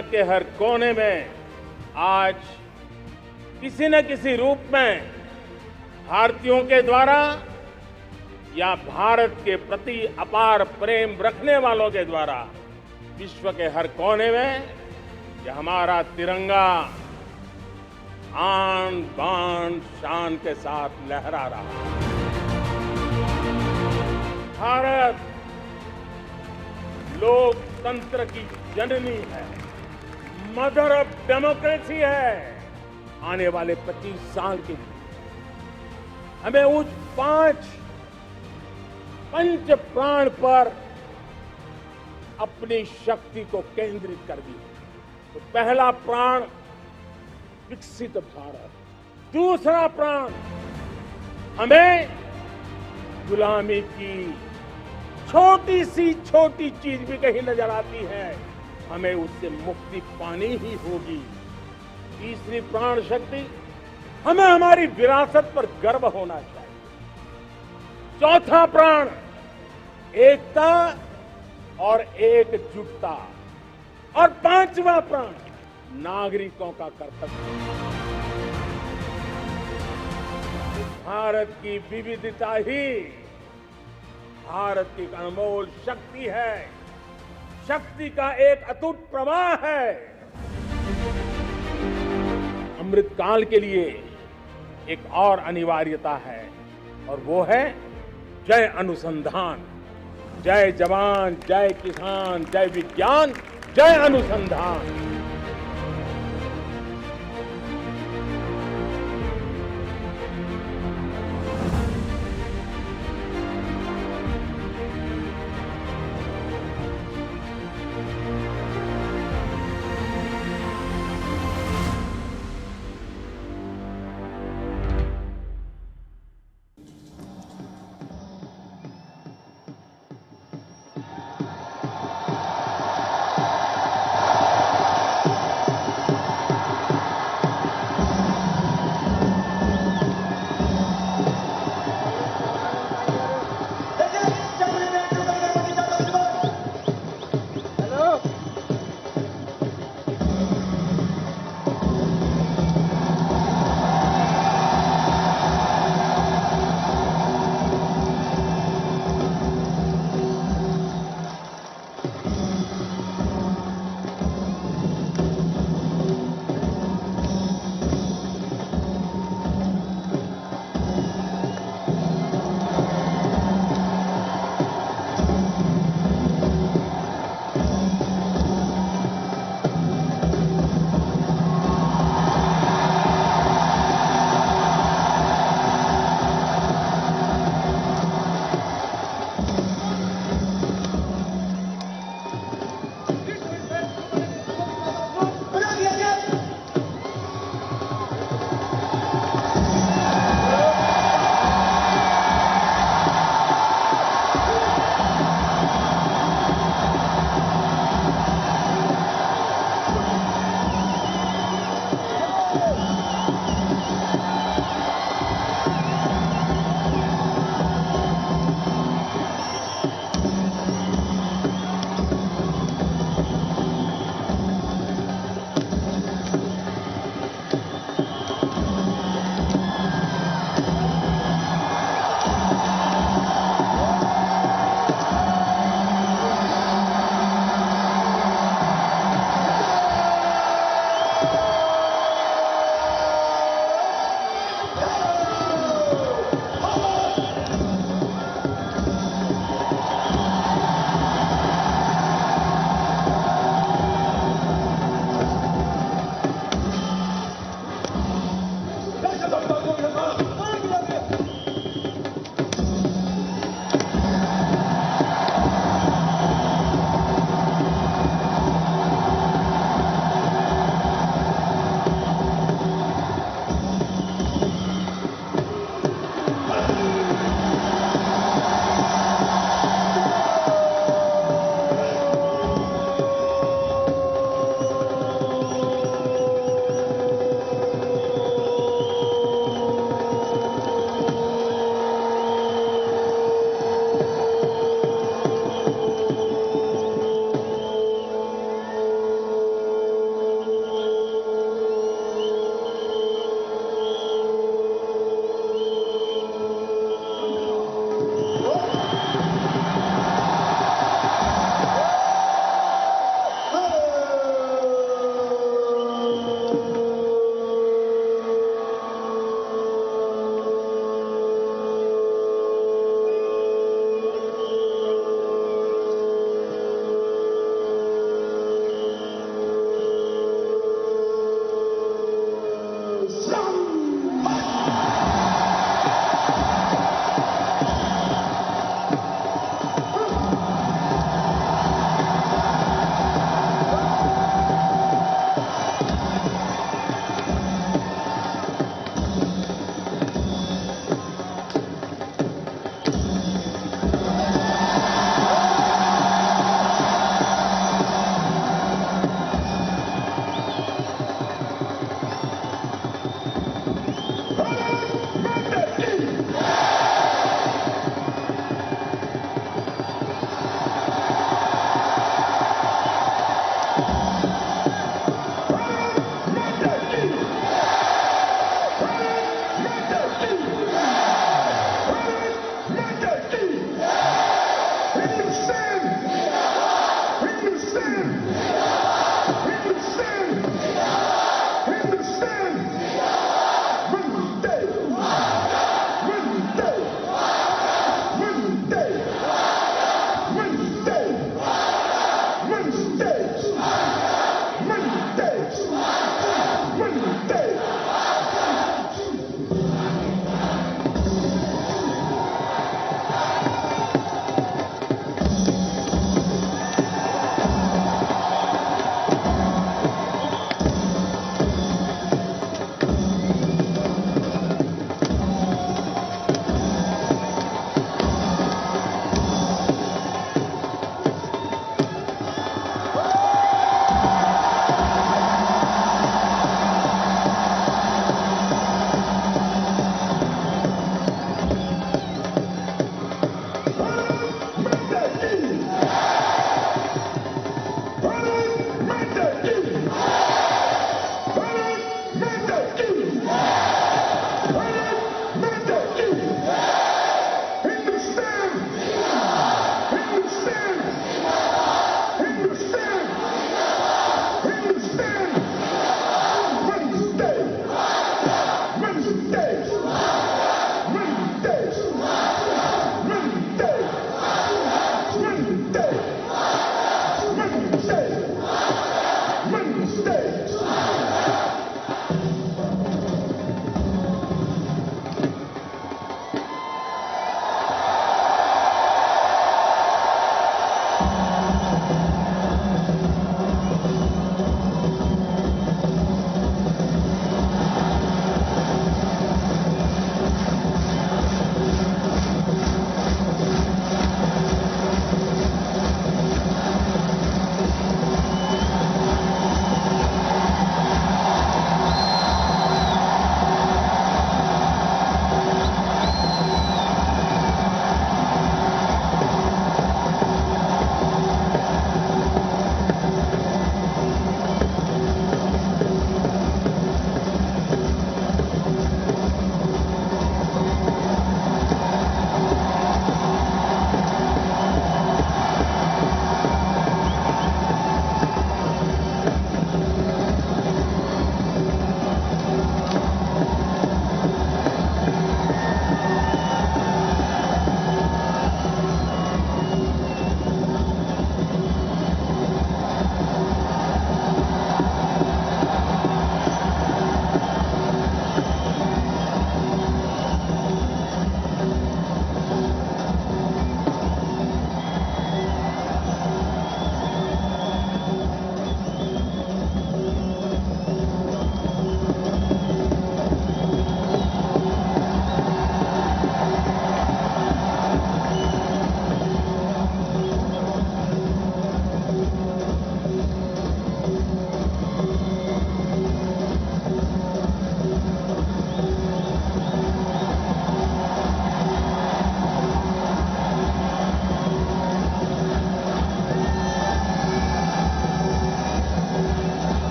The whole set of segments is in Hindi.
दुनिया के हर कोने में आज किसी न किसी रूप में भारतीयों के द्वारा या भारत के प्रति अपार प्रेम रखने वालों के द्वारा विश्व के हर कोने में यह हमारा तिरंगा आन बान शान के साथ लहरा रहा है। भारत लोकतंत्र की जननी है, मदर ऑफ डेमोक्रेसी है। आने वाले 25 साल के लिए हमें उस पंच प्राण पर अपनी शक्ति को केंद्रित कर दी। तो पहला प्राण विकसित भारत, दूसरा प्राण हमें गुलामी की छोटी सी छोटी चीज भी कहीं नजर आती है, हमें उससे मुक्ति पानी ही होगी। तीसरी प्राण शक्ति हमें हमारी विरासत पर गर्व होना चाहिए। चौथा प्राण एकता और एकजुटता, और पांचवा प्राण नागरिकों का कर्तव्य। भारत की विविधता ही भारत की अनमोल शक्ति है, शक्ति का एक अटूट प्रवाह है। अमृत काल के लिए एक और अनिवार्यता है, और वो है जय अनुसंधान। जय जवान, जय किसान, जय विज्ञान, जय अनुसंधान।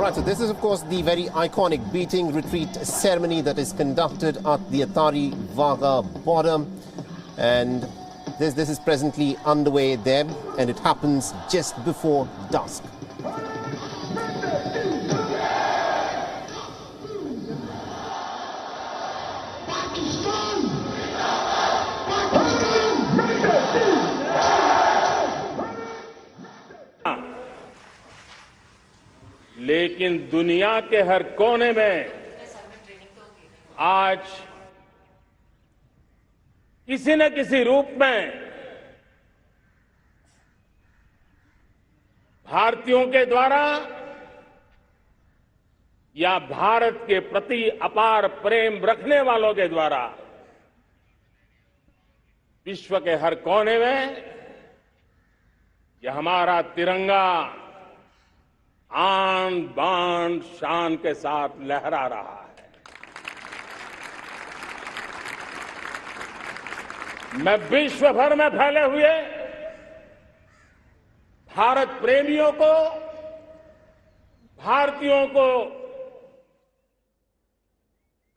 Right, so this is of course the very iconic beating retreat ceremony that is conducted at the Atari Wagah border, and this is presently underway there, and it happens just before dusk. लेकिन दुनिया के हर कोने में आज किसी न किसी रूप में भारतीयों के द्वारा या भारत के प्रति अपार प्रेम रखने वालों के द्वारा विश्व के हर कोने में यह हमारा तिरंगा आन बान शान के साथ लहरा रहा है। मैं विश्व भर में फैले हुए भारत प्रेमियों को, भारतीयों को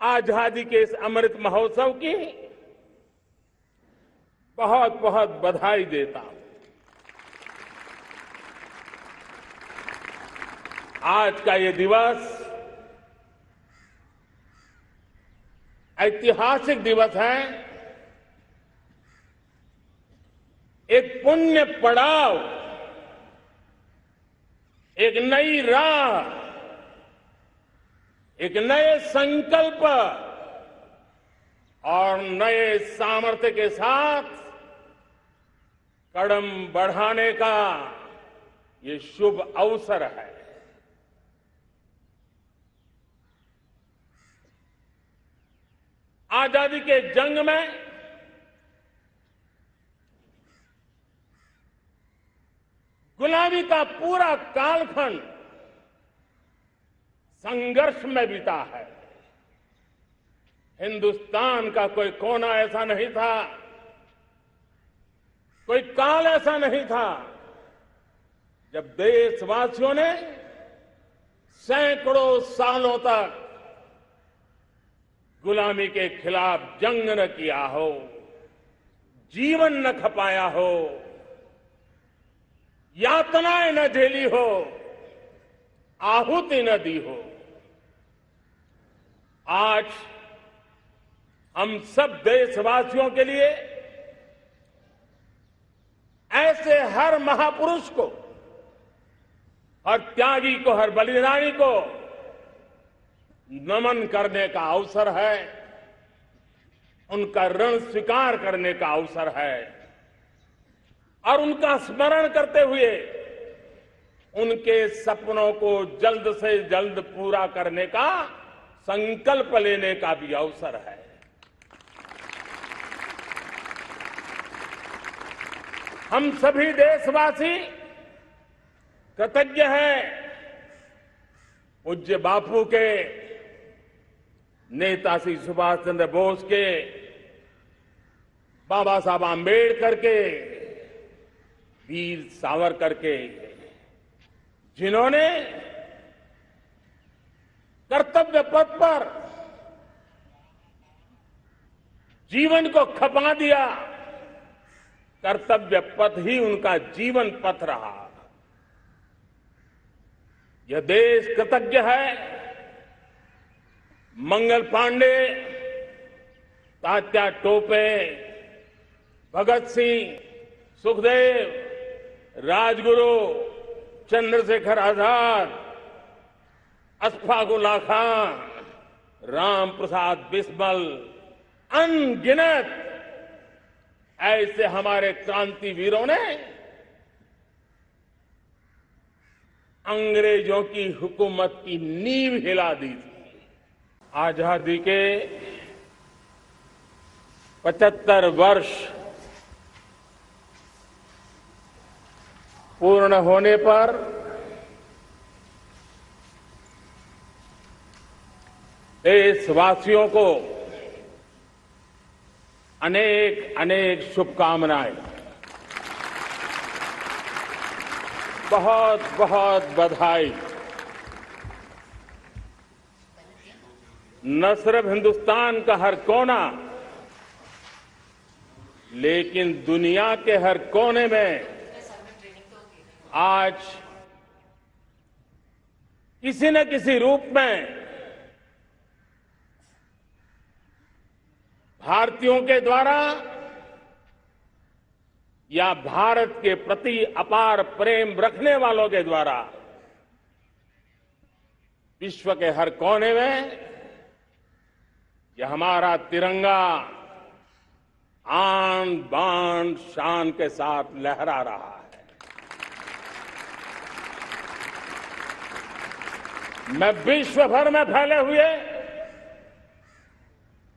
आजादी के इस अमृत महोत्सव की बहुत बहुत बधाई देता हूं। आज का ये दिवस ऐतिहासिक दिवस है। एक पुण्य पड़ाव, एक नई राह, एक नए संकल्प और नए सामर्थ्य के साथ कदम बढ़ाने का ये शुभ अवसर है। आजादी के जंग में गुलामी का पूरा कालखंड संघर्ष में बीता है। हिंदुस्तान का कोई कोना ऐसा नहीं था, कोई काल ऐसा नहीं था जब देशवासियों ने सैकड़ों सालों तक गुलामी के खिलाफ जंग न किया हो, जीवन न खपाया हो, यातनाएं न झेली हो, आहुति न दी हो। आज हम सब देशवासियों के लिए ऐसे हर महापुरुष को, हर त्यागी को, हर बलिदानी को नमन करने का अवसर है, उनका ऋण स्वीकार करने का अवसर है और उनका स्मरण करते हुए उनके सपनों को जल्द से जल्द पूरा करने का संकल्प लेने का भी अवसर है। हम सभी देशवासी कृतज्ञ हैं पूज्य बापू के, नेता श्री सुभाष चंद्र बोस के, बाबा साहब आंबेडकर के, वीर सावरकर के, जिन्होंने कर्तव्य पथ पर जीवन को खपा दिया। कर्तव्य पथ ही उनका जीवन पथ रहा। यह देश कृतज्ञ है मंगल पांडे, तात्या टोपे, भगत सिंह, सुखदेव, राजगुरु, चंद्रशेखर आजाद, अशफाक उल्लाह खान, राम प्रसाद बिस्मिल, अनगिनत ऐसे हमारे क्रांतिवीरों ने अंग्रेजों की हुकूमत की नींव हिला दी थी। आजादी के 75 वर्ष पूर्ण होने पर देशवासियों को अनेक अनेक शुभकामनाएं, बहुत बहुत बधाई। न सिर्फ हिंदुस्तान का हर कोना, लेकिन दुनिया के हर कोने में आज किसी न किसी रूप में भारतीयों के द्वारा या भारत के प्रति अपार प्रेम रखने वालों के द्वारा विश्व के हर कोने में यह हमारा तिरंगा आन बान शान के साथ लहरा रहा है। मैं विश्व भर में फैले हुए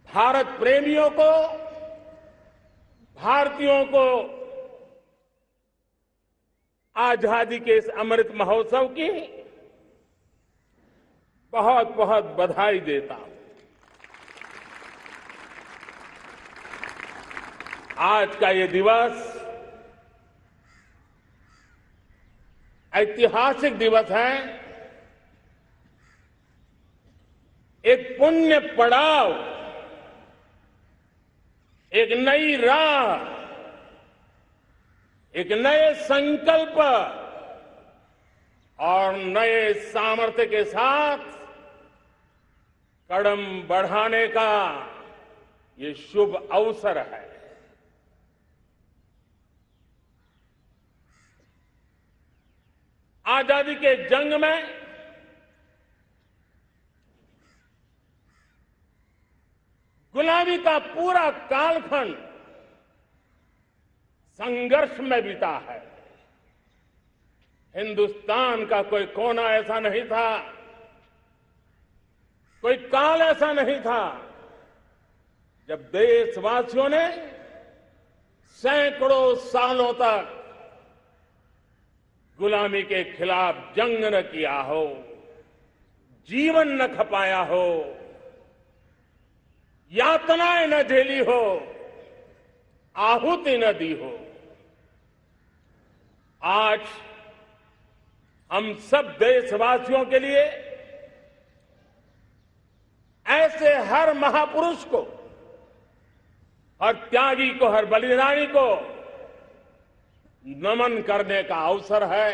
भारत प्रेमियों को, भारतीयों को आजादी के इस अमृत महोत्सव की बहुत बहुत बधाई देता हूं। आज का ये दिवस ऐतिहासिक दिवस है। एक पुण्य पड़ाव, एक नई राह, एक नए संकल्प और नए सामर्थ्य के साथ कदम बढ़ाने का ये शुभ अवसर है। आजादी के जंग में गुलामी का पूरा कालखंड संघर्ष में बीता है। हिंदुस्तान का कोई कोना ऐसा नहीं था, कोई काल ऐसा नहीं था जब देशवासियों ने सैकड़ों सालों तक गुलामी के खिलाफ जंग न किया हो, जीवन न खपाया हो, यातनाएं न झेली हो, आहुति न दी हो। आज हम सब देशवासियों के लिए ऐसे हर महापुरुष को, हर त्यागी को, हर बलिदानी को नमन करने का अवसर है,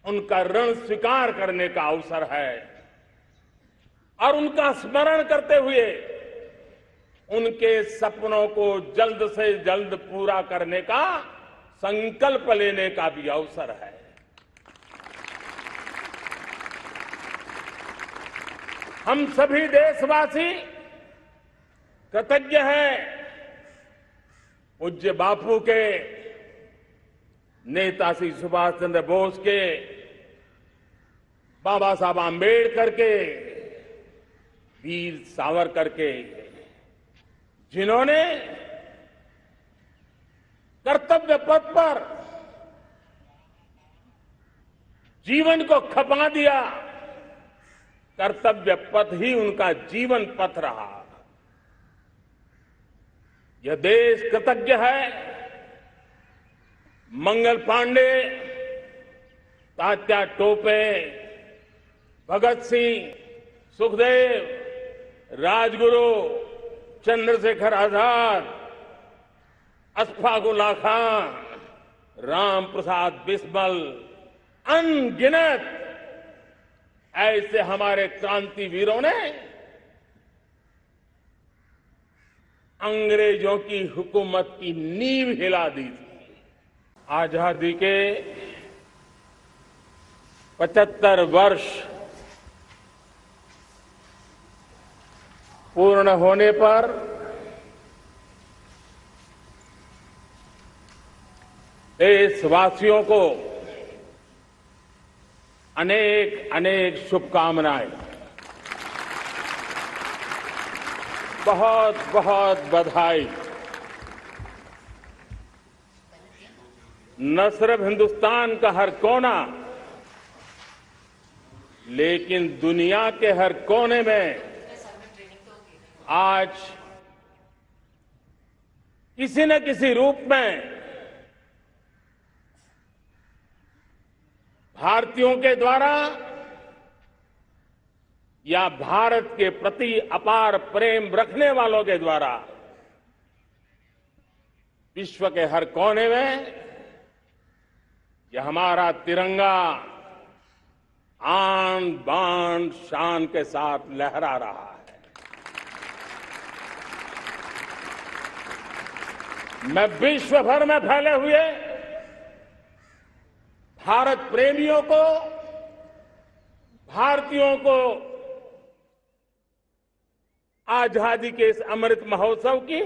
उनका ऋण स्वीकार करने का अवसर है और उनका स्मरण करते हुए उनके सपनों को जल्द से जल्द पूरा करने का संकल्प लेने का भी अवसर है। हम सभी देशवासी कृतज्ञ हैं पूज्य बापू के, नेताजी सुभाष चंद्र बोस के, बाबा साहब आंबेडकर के, वीर सावरकर के, जिन्होंने कर्तव्य पथ पर जीवन को खपा दिया। कर्तव्य पथ ही उनका जीवन पथ रहा। यह देश कृतज्ञ है मंगल पांडे, तात्या टोपे, भगत सिंह, सुखदेव, राजगुरु, चंद्रशेखर आजाद, अशफाक उल्लाह खान, राम प्रसाद बिस्मिल, अनगिनत ऐसे हमारे क्रांति वीरों ने अंग्रेजों की हुकूमत की नींव हिला दी थी। आजादी के 75 वर्ष पूर्ण होने पर देशवासियों को अनेक अनेक शुभकामनाएं, बहुत बहुत बधाई। न सिर्फ हिंदुस्तान का हर कोना, लेकिन दुनिया के हर कोने में आज किसी न किसी रूप में भारतीयों के द्वारा या भारत के प्रति अपार प्रेम रखने वालों के द्वारा विश्व के हर कोने में यह हमारा तिरंगा आन बान शान के साथ लहरा रहा है। मैं विश्व भर में फैले हुए भारत प्रेमियों को, भारतीयों को आजादी के इस अमृत महोत्सव की